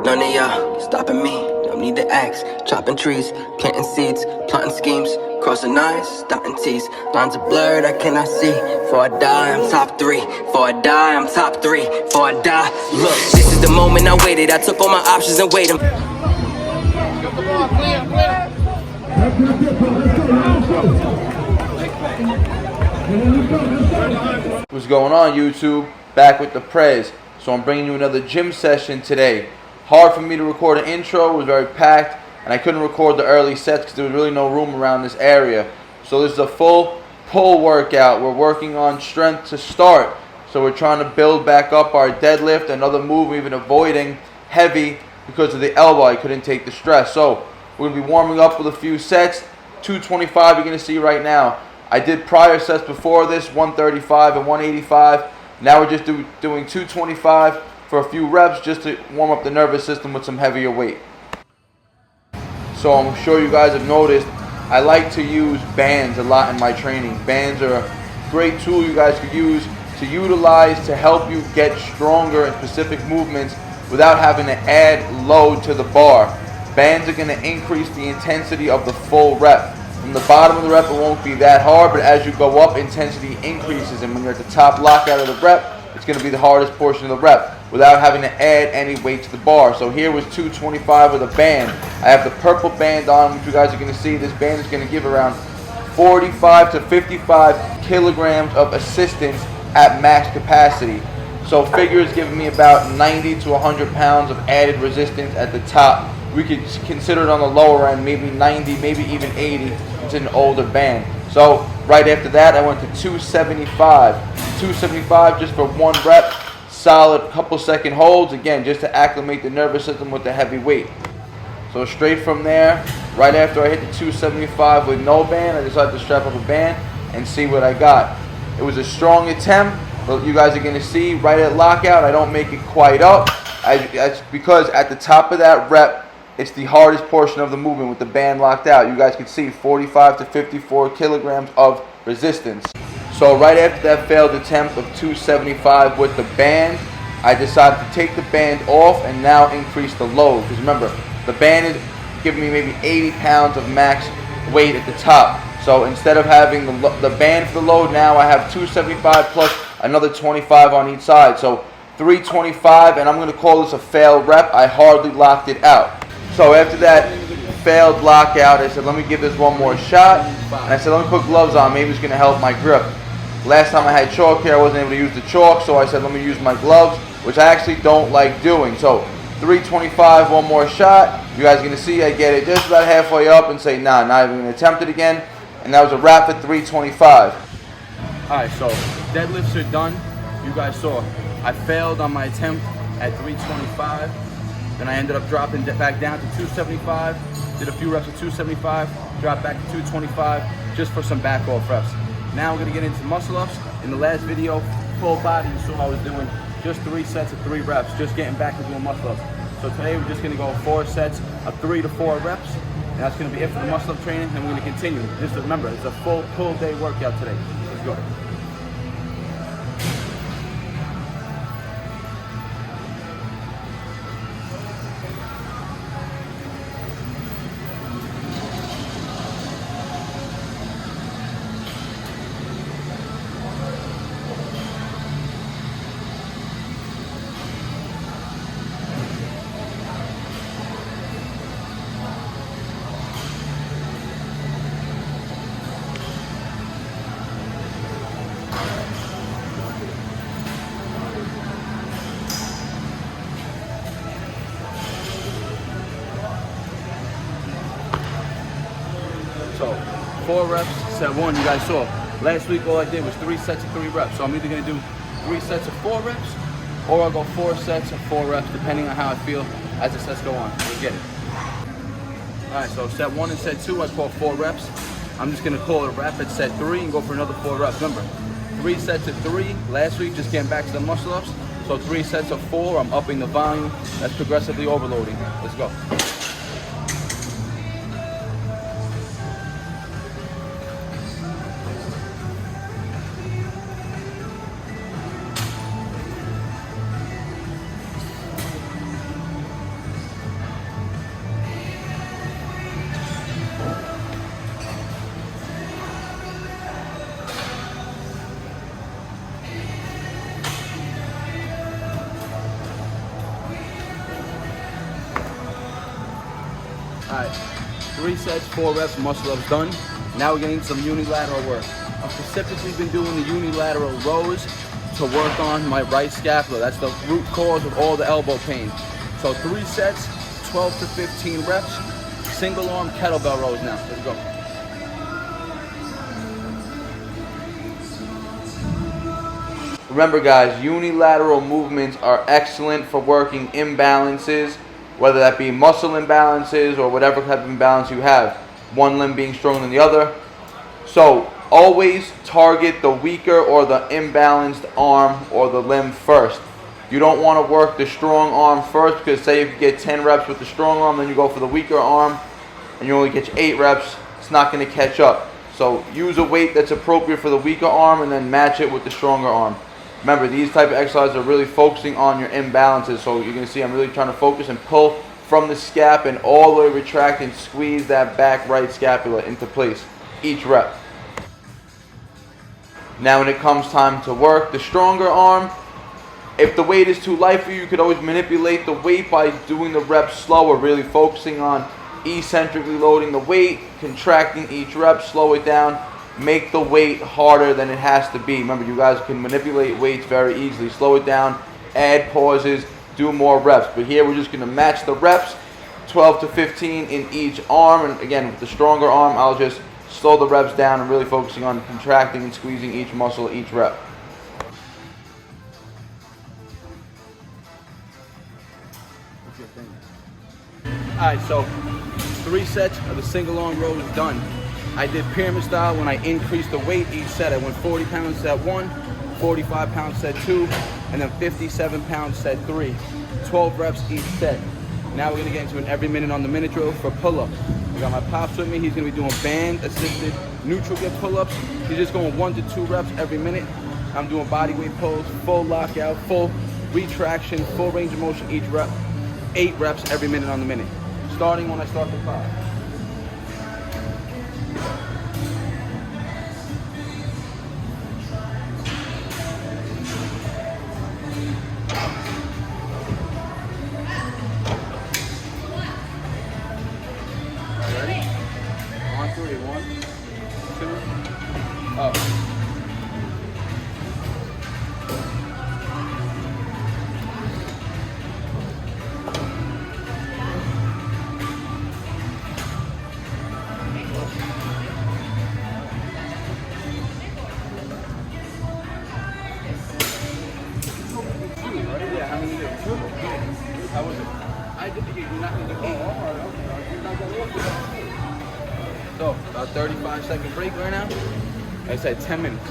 None of y'all stopping me, don't need the axe. Chopping trees, planting seeds, plotting schemes, crossing I's, dotting T's. Lines are blurred, I cannot see. Before I die, I'm top 3. Before I die, I'm top 3. Before I die, look, this is the moment I waited. I took all my options and weighed them. What's going on, YouTube? Back with the Prez. So I'm bringing you another gym session today. Hard for me to record an intro, it was very packed, and I couldn't record the early sets because there was really no room around this area. So this is a full pull workout. We're working on strength to start. So we're trying to build back up our deadlift, another move we've been avoiding heavy because of the elbow. I couldn't take the stress. So we're going to be warming up with a few sets. 225 you're going to see right now. I did prior sets before this, 135 and 185. Now we're just doing 225 for a few reps just to warm up the nervous system with some heavier weight. So I'm sure you guys have noticed, I like to use bands a lot in my training. Bands are a great tool you guys could use to utilize to help you get stronger in specific movements without having to add load to the bar. Bands are going to increase the intensity of the full rep. From the bottom of the rep, it won't be that hard, but as you go up, intensity increases, and when you're at the top lockout of the rep, it's going to be the hardest portion of the rep without having to add any weight to the bar. So here was 225 with a band. I have the purple band on, which you guys are going to see. This band is going to give around 45 to 55 kilograms of assistance at max capacity. So figure is giving me about 90 to 100 pounds of added resistance at the top. We could consider it on the lower end, maybe 90, maybe even 80. It's an older band. So right after that, I went to 275. 275 just for one rep, solid couple second holds, again, just to acclimate the nervous system with the heavy weight. So straight from there, right after I hit the 275 with no band, I decided to strap up a band and see what I got. It was a strong attempt, but you guys are going to see right at lockout, I don't make it quite up. That's because at the top of that rep, it's the hardest portion of the movement with the band locked out. You guys can see 45 to 54 kilograms of resistance. So right after that failed attempt of 275 with the band, I decided to take the band off and now increase the load. Because remember, the band is giving me maybe 80 pounds of max weight at the top. So instead of having the band for the load, now I have 275 plus another 25 on each side. So 325, and I'm going to call this a failed rep. I hardly locked it out. So after that failed lockout, I said, let me give this one more shot. And I said, let me put gloves on. Maybe it's going to help my grip. Last time I had chalk here, I wasn't able to use the chalk. So I said, let me use my gloves, which I actually don't like doing. So 325, one more shot. You guys are going to see I get it just about halfway up and say, nah, not even going to attempt it again. And that was a wrap at 325. All right, so deadlifts are done. You guys saw I failed on my attempt at 325. Then I ended up dropping back down to 275, did a few reps of 275, dropped back to 225 just for some back off reps. Now we're gonna get into muscle ups. In the last video, full body, you saw I was doing just 3 sets of 3 reps, just getting back to doing muscle ups. So today we're just gonna go 4 sets of 3 to 4 reps, and that's gonna be it for the muscle up training, and we're gonna continue. Just remember, it's a full day workout today. Let's go. So 4 reps, set 1, you guys saw. Last week all I did was 3 sets of 3 reps. So I'm either gonna do 3 sets of 4 reps, or I'll go 4 sets of 4 reps, depending on how I feel as the sets go on. Let's get it. All right, so set 1 and set 2, I call 4 reps. I'm just gonna call it a wrap at set 3 and go for another 4 reps. Remember, 3 sets of 3 last week, just getting back to the muscle ups. So 3 sets of 4, I'm upping the volume. That's progressively overloading. Let's go. Alright, 3 sets, 4 reps, muscle ups done. Now we're getting into some unilateral work. I've specifically been doing the unilateral rows to work on my right scapula. That's the root cause of all the elbow pain. So 3 sets, 12 to 15 reps, single arm kettlebell rows now. Let's go. Remember guys, unilateral movements are excellent for working imbalances, whether that be muscle imbalances or whatever type of imbalance you have, one limb being stronger than the other. So always target the weaker or the imbalanced arm or the limb first. You don't want to work the strong arm first, because say if you get 10 reps with the strong arm, then you go for the weaker arm and you only get 8 reps, it's not going to catch up. So use a weight that's appropriate for the weaker arm and then match it with the stronger arm. Remember, these type of exercises are really focusing on your imbalances. So you're going to see I'm really trying to focus and pull from the scap and all the way retract and squeeze that back right scapula into place each rep. Now when it comes time to work the stronger arm, if the weight is too light for you, you could always manipulate the weight by doing the reps slower, really focusing on eccentrically loading the weight, contracting each rep, slow it down, make the weight harder than it has to be. Remember, you guys can manipulate weights very easily. Slow it down, add pauses, do more reps. But here we're just going to match the reps, 12 to 15 in each arm. And again, with the stronger arm, I'll just slow the reps down and really focusing on contracting and squeezing each muscle each rep. Alright, so 3 sets of the single arm rows done. I did pyramid style when I increased the weight each set. I went 40 pounds set 1, 45 pounds set 2, and then 57 pounds set 3. 12 reps each set. Now we're going to get into an every minute on the minute drill for pull-up. I got my pops with me. He's going to be doing band-assisted neutral grip pull-ups. He's just going 1 to 2 reps every minute. I'm doing body weight pulls, full lockout, full retraction, full range of motion each rep. 8 reps every minute on the minute. Starting when I start the clock. Ready? On 3. 1, 2, up. How was it? I did the 8. So, about 35-second break right now. I said 10 minutes.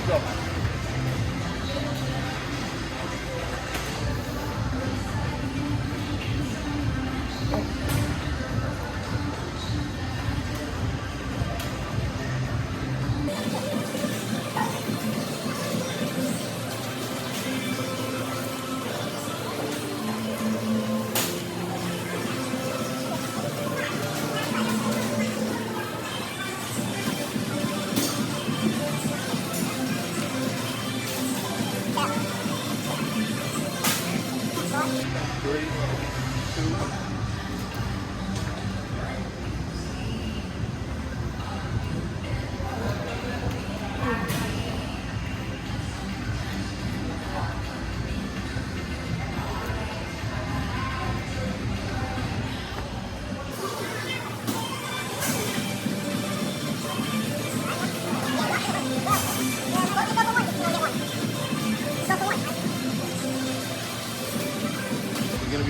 Go.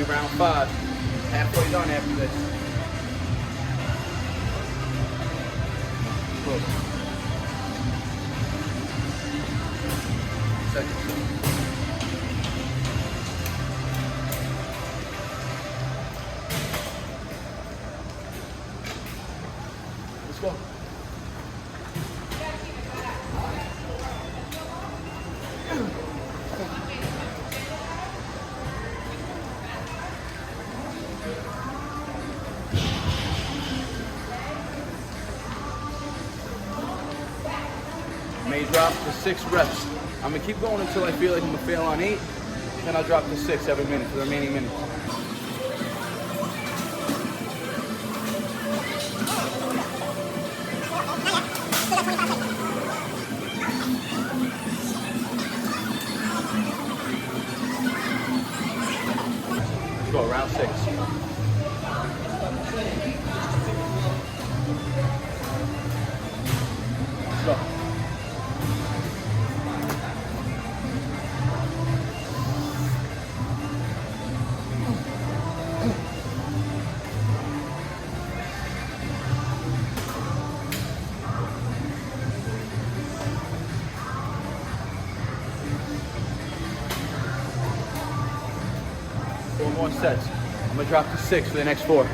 be round 5. Halfway done after this. Close. Second. Let's go. May drop to 6 reps. I'm gonna keep going until I feel like I'm gonna fail on 8. Then I'll drop to 6 every minute for the remaining minutes. Let's go, round 6. Let's go. More sets. I'm gonna drop to 6 for the next 4.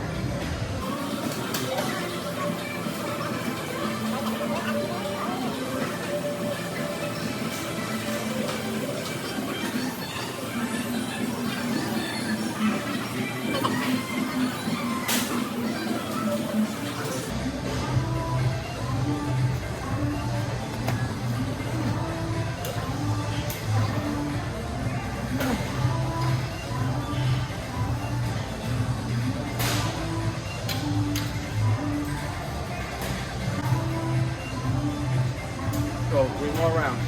Go, 3 more rounds.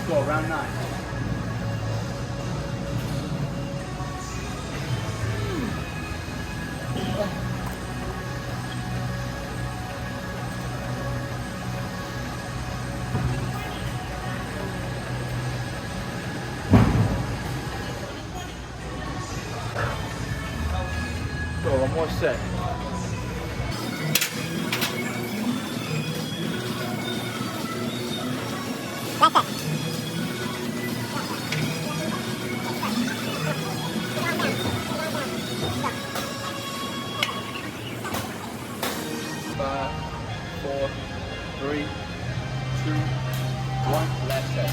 Go, round 9. Go, one more set. That's it. 5, 4, 3, 2, 1. Last set.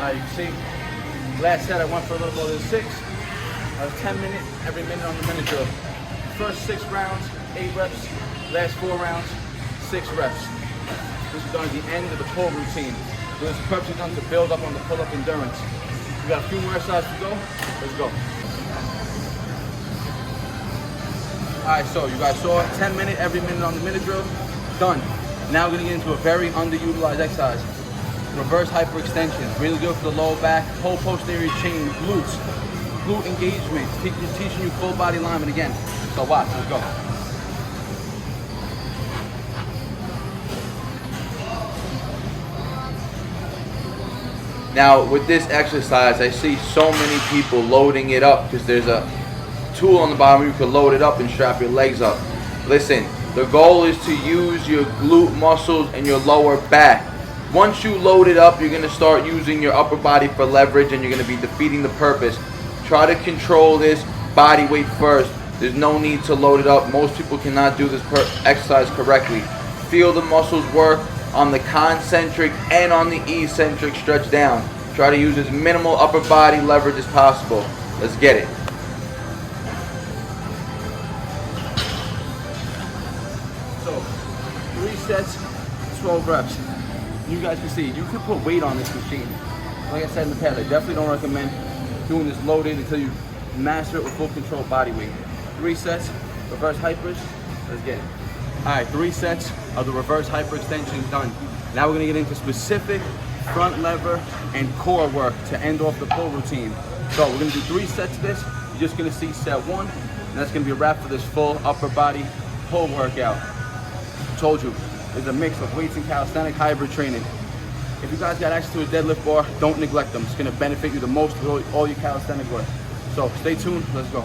You can see, last set I went for a little more than 6. I was 10 minutes, every minute on the minute drill. First 6 rounds, 8 reps. Last 4 rounds, 6 reps. This is done at the end of the pull routine. So this is purposely done to build up on the pull-up endurance. We got a few more exercises to go. Let's go. Alright, so you guys saw 10 minutes, every minute on the minute drill. Done. Now we're gonna get into a very underutilized exercise. Reverse hyperextension, really good for the lower back, whole posterior chain, glutes, glute engagement, teaching you full body alignment again. So watch, let's go. Now with this exercise, I see so many people loading it up because there's a tool on the bottom where you can load it up and strap your legs up. Listen, the goal is to use your glute muscles and your lower back. Once you load it up, you're going to start using your upper body for leverage and you're going to be defeating the purpose. Try to control this body weight first. There's no need to load it up. Most people cannot do this exercise correctly. Feel the muscles work on the concentric and on the eccentric stretch down. Try to use as minimal upper body leverage as possible. Let's get it. So, 3 sets, 12 reps. You guys can see, you can put weight on this machine. Like I said in the past, I definitely don't recommend doing this loaded until you master it with full control body weight. 3 sets, reverse hypers, let's get it. All right, 3 sets of the reverse hyperextension done. Now we're gonna get into specific front lever and core work to end off the pull routine. So we're gonna do 3 sets of this. You're just gonna see set 1, and that's gonna be a wrap for this full upper body pull workout. Told you, there's a mix of weights and calisthenic hybrid training. If you guys got access to a deadlift bar, don't neglect them. It's gonna benefit you the most with all your calisthenic work. So stay tuned, let's go.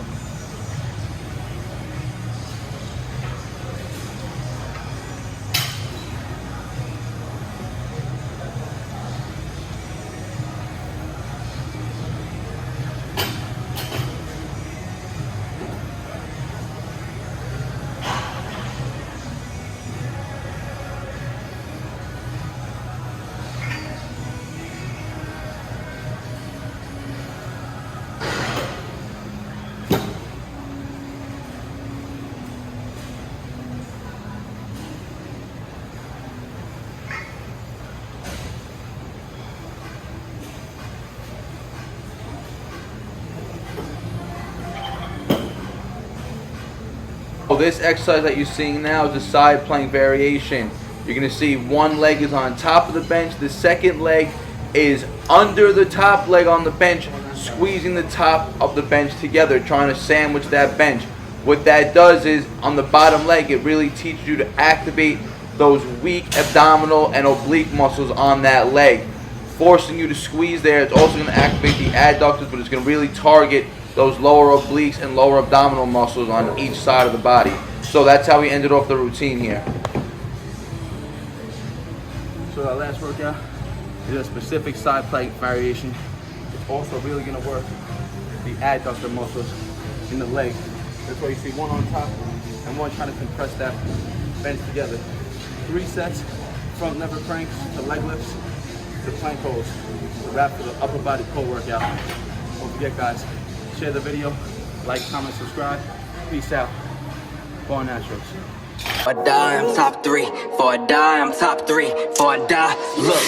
This exercise that you're seeing now is a side plank variation. You're going to see one leg is on top of the bench, the second leg is under the top leg on the bench, squeezing the top of the bench together, trying to sandwich that bench. What that does is, on the bottom leg, it really teaches you to activate those weak abdominal and oblique muscles on that leg, forcing you to squeeze there. It's also going to activate the adductors, but it's going to really target those lower obliques and lower abdominal muscles on each side of the body. So that's how we ended off the routine here. So our last workout is a specific side plank variation. It's also really going to work the adductor muscles in the leg. That's why you see one on top and one trying to compress that bench together. 3 sets, front lever cranks to leg lifts to plank holds. The wrap for the upper body pull workout. Don't forget, guys, share the video, like, comment, subscribe. Peace out. BARNATURALS. For a die, I'm top 3. For a die, I'm top 3. For a die, look.